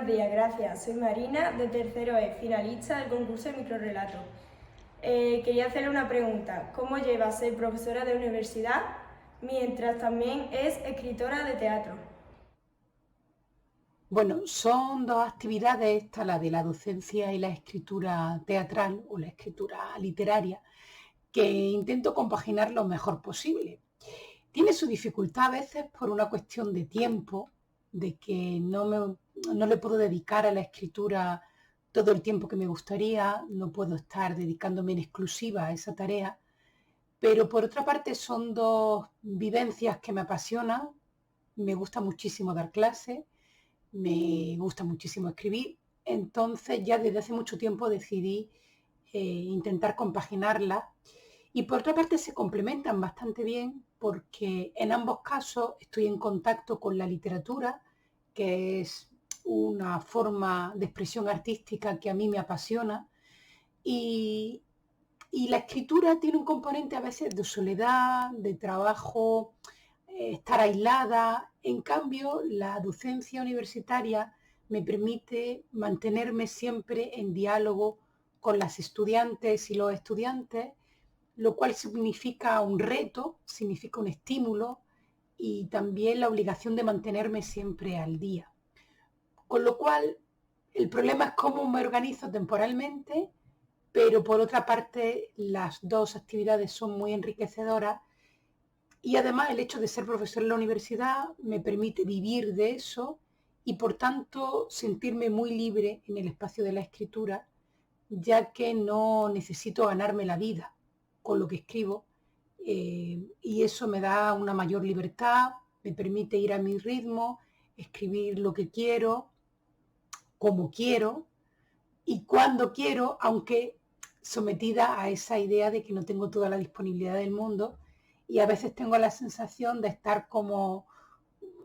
Buenos días, gracias. Soy Marina, de tercero E, finalista del concurso de microrrelato. Quería hacerle una pregunta. ¿Cómo lleva a ser profesora de universidad mientras también es escritora de teatro? Bueno, son dos actividades, esta, la de la docencia y la escritura teatral o la escritura literaria, que intento compaginar lo mejor posible. Tiene su dificultad a veces por una cuestión de tiempo, de que no le puedo dedicar a la escritura todo el tiempo que me gustaría, no puedo estar dedicándome en exclusiva a esa tarea, pero por otra parte son dos vivencias que me apasionan, me gusta muchísimo dar clases, me gusta muchísimo escribir, entonces ya desde hace mucho tiempo decidí intentar compaginarla y por otra parte se complementan bastante bien porque en ambos casos estoy en contacto con la literatura, que es una forma de expresión artística que a mí me apasiona y, y la escritura tiene un componente a veces de soledad, de trabajo, estar aislada. En cambio, la docencia universitaria me permite mantenerme siempre en diálogo con las estudiantes y los estudiantes, lo cual significa un reto, significa un estímulo y también la obligación de mantenerme siempre al día. Con lo cual, el problema es cómo me organizo temporalmente, pero por otra parte las dos actividades son muy enriquecedoras y además el hecho de ser profesor en la universidad me permite vivir de eso y por tanto sentirme muy libre en el espacio de la escritura, ya que no necesito ganarme la vida con lo que escribo y eso me da una mayor libertad, me permite ir a mi ritmo, escribir lo que quiero, como quiero y cuando quiero, aunque sometida a esa idea de que no tengo toda la disponibilidad del mundo y a veces tengo la sensación de estar como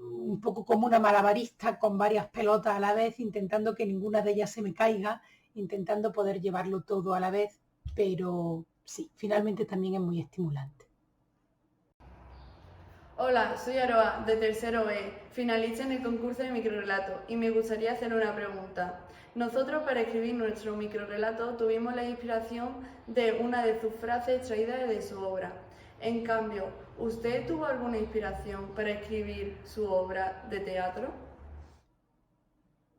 un poco como una malabarista con varias pelotas a la vez, intentando que ninguna de ellas se me caiga, intentando poder llevarlo todo a la vez, pero sí, finalmente también es muy estimulante. Hola, soy Aroa, de tercero E, finalista en el concurso de microrrelato, y me gustaría hacer una pregunta. Nosotros para escribir nuestro microrrelato tuvimos la inspiración de una de sus frases extraídas de su obra. En cambio, ¿usted tuvo alguna inspiración para escribir su obra de teatro?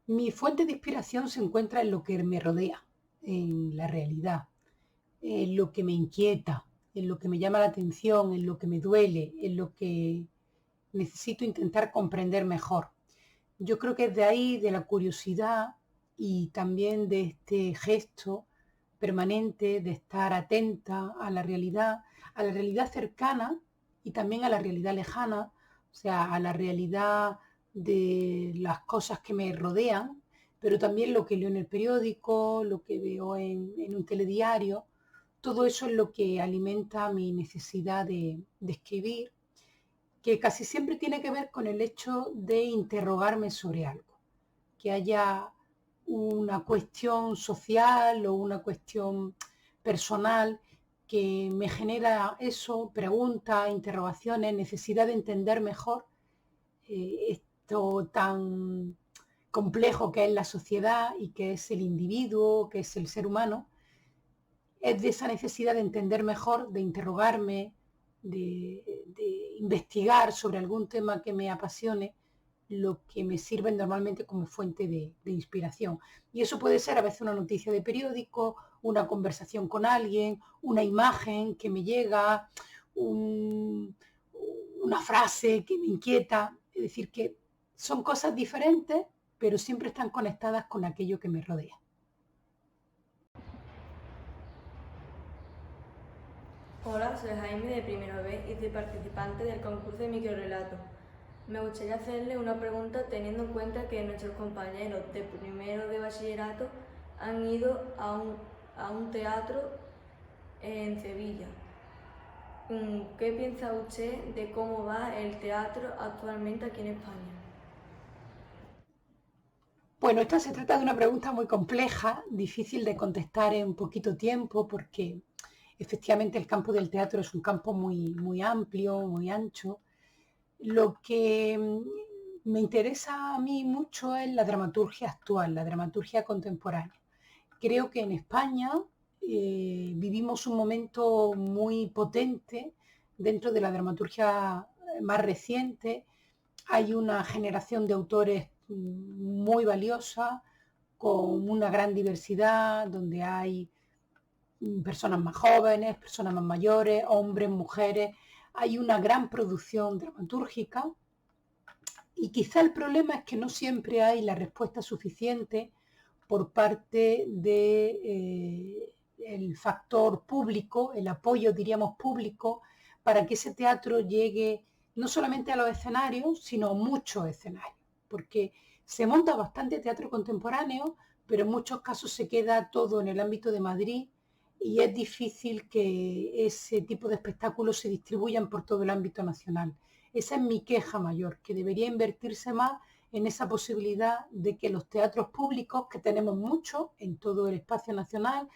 Mi fuente de inspiración se encuentra en lo que me rodea, en la realidad, en lo que me inquieta, en lo que me llama la atención, en lo que me duele, en lo que necesito intentar comprender mejor. Yo creo que es de ahí, de la curiosidad y también de este gesto permanente de estar atenta a la realidad cercana y también a la realidad lejana, o sea, a la realidad de las cosas que me rodean, pero también lo que leo en el periódico, lo que veo en un telediario, todo eso es lo que alimenta mi necesidad de escribir, que casi siempre tiene que ver con el hecho de interrogarme sobre algo, que haya una cuestión social o una cuestión personal que me genera eso, preguntas, interrogaciones, necesidad de entender mejor esto tan complejo que es la sociedad y que es el individuo, que es el ser humano, es de esa necesidad de entender mejor, de interrogarme, de investigar sobre algún tema que me apasione, lo que me sirve normalmente como fuente de inspiración. Y eso puede ser a veces una noticia de periódico, una conversación con alguien, una imagen que me llega, un, una frase que me inquieta. Es decir, que son cosas diferentes, pero siempre están conectadas con aquello que me rodea. Hola, soy Jaime, de primero B y soy participante del concurso de microrrelato. Me gustaría hacerle una pregunta teniendo en cuenta que nuestros compañeros de primero de bachillerato han ido a un teatro en Sevilla. ¿Qué piensa usted de cómo va el teatro actualmente aquí en España? Bueno, esta se trata de una pregunta muy compleja, difícil de contestar en poquito tiempo, porque efectivamente el campo del teatro es un campo muy, muy amplio, muy ancho. Lo que me interesa a mí mucho es la dramaturgia actual, la dramaturgia contemporánea. Creo que en España vivimos un momento muy potente dentro de la dramaturgia más reciente. Hay una generación de autores muy valiosa, con una gran diversidad, donde hay personas más jóvenes, personas más mayores, hombres, mujeres. Hay una gran producción dramatúrgica y quizá el problema es que no siempre hay la respuesta suficiente por parte del factor público, el apoyo, diríamos, público, para que ese teatro llegue no solamente a los escenarios, sino a muchos escenarios, porque se monta bastante teatro contemporáneo, pero en muchos casos se queda todo en el ámbito de Madrid y es difícil que ese tipo de espectáculos se distribuyan por todo el ámbito nacional. Esa es mi queja mayor, que debería invertirse más en esa posibilidad de que los teatros públicos, que tenemos muchos en todo el espacio nacional,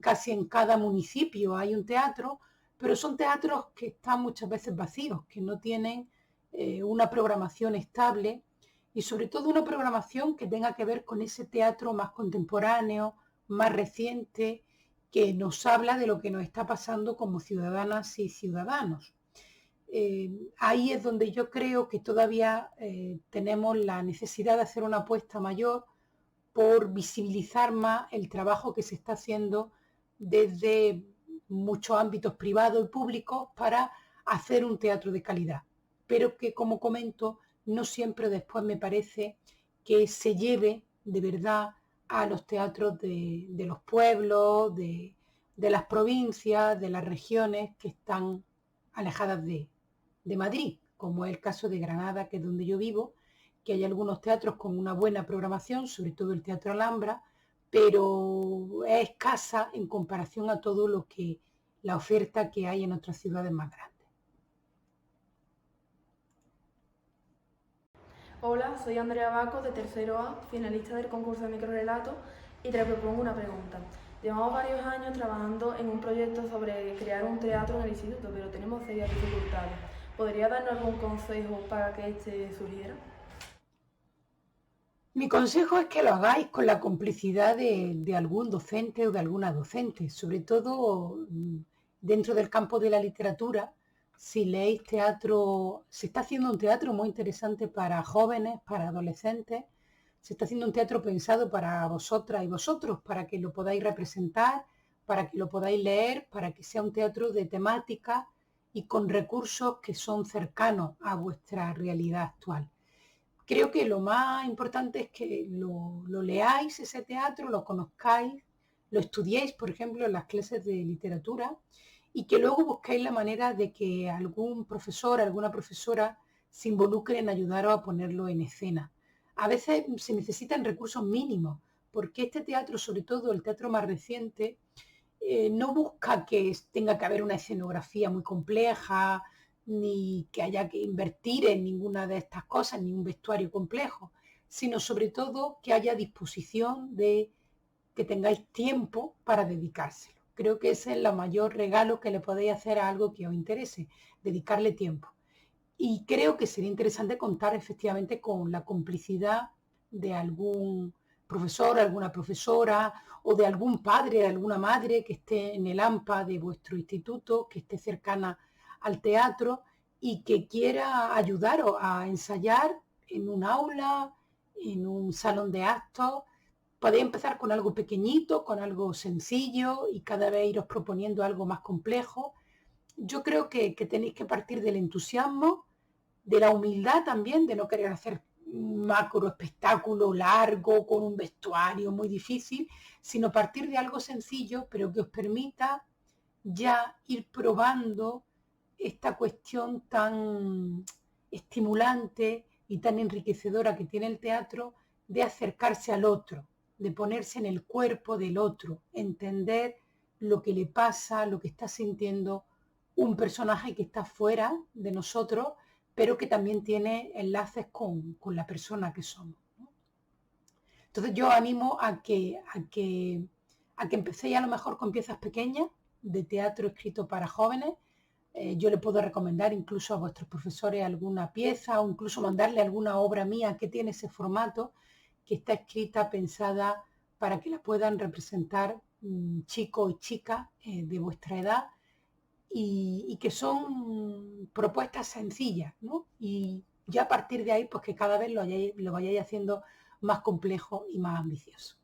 casi en cada municipio hay un teatro, pero son teatros que están muchas veces vacíos, que no tienen una programación estable y sobre todo una programación que tenga que ver con ese teatro más contemporáneo, más reciente, que nos habla de lo que nos está pasando como ciudadanas y ciudadanos. Ahí es donde yo creo que todavía tenemos la necesidad de hacer una apuesta mayor por visibilizar más el trabajo que se está haciendo desde muchos ámbitos privados y públicos para hacer un teatro de calidad, pero que, como comento, no siempre después me parece que se lleve de verdad a los teatros de los pueblos, de las provincias, de las regiones que están alejadas de Madrid, como es el caso de Granada, que es donde yo vivo, que hay algunos teatros con una buena programación, sobre todo el Teatro Alhambra, pero es escasa en comparación a todo lo que la oferta que hay en otras ciudades más grandes. Hola, soy Andrea Baco de tercero A, finalista del concurso de microrelato y te propongo una pregunta. Llevamos varios años trabajando en un proyecto sobre crear un teatro en el instituto, pero tenemos serias dificultades. ¿Podría darnos algún consejo para que este surgiera? Mi consejo es que lo hagáis con la complicidad de algún docente o de alguna docente, sobre todo dentro del campo de la literatura. Si leéis teatro, se está haciendo un teatro muy interesante para jóvenes, para adolescentes, se está haciendo un teatro pensado para vosotras y vosotros, para que lo podáis representar, para que lo podáis leer, para que sea un teatro de temática y con recursos que son cercanos a vuestra realidad actual. Creo que lo más importante es que lo leáis ese teatro, lo conozcáis, lo estudiéis, por ejemplo, en las clases de literatura y que luego busquéis la manera de que algún profesor, alguna profesora se involucre en ayudaros a ponerlo en escena. A veces se necesitan recursos mínimos, porque este teatro, sobre todo el teatro más reciente, no busca que tenga que haber una escenografía muy compleja, ni que haya que invertir en ninguna de estas cosas, ni un vestuario complejo, sino sobre todo que haya disposición de que tengáis tiempo para dedicárselo. Creo que ese es el mayor regalo que le podéis hacer a algo que os interese, dedicarle tiempo. Y creo que sería interesante contar efectivamente con la complicidad de algún profesor, alguna profesora o de algún padre, de alguna madre que esté en el AMPA de vuestro instituto, que esté cercana al teatro y que quiera ayudaros a ensayar en un aula, en un salón de actos. Podéis empezar con algo pequeñito, con algo sencillo y cada vez iros proponiendo algo más complejo. Yo creo que tenéis que partir del entusiasmo, de la humildad también, de no querer hacer un macro espectáculo largo con un vestuario muy difícil, sino partir de algo sencillo, pero que os permita ya ir probando esta cuestión tan estimulante y tan enriquecedora que tiene el teatro de acercarse al otro, de ponerse en el cuerpo del otro, entender lo que le pasa, lo que está sintiendo un personaje que está fuera de nosotros, pero que también tiene enlaces con la persona que somos, ¿no? Entonces yo animo a que empecéis a lo mejor con piezas pequeñas de teatro escrito para jóvenes, yo le puedo recomendar incluso a vuestros profesores alguna pieza o incluso mandarle alguna obra mía que tiene ese formato, que está escrita, pensada para que la puedan representar chicos y chicas de vuestra edad y que son propuestas sencillas, ¿no? Y ya a partir de ahí, pues que cada vez lo vayáis haciendo más complejo y más ambicioso.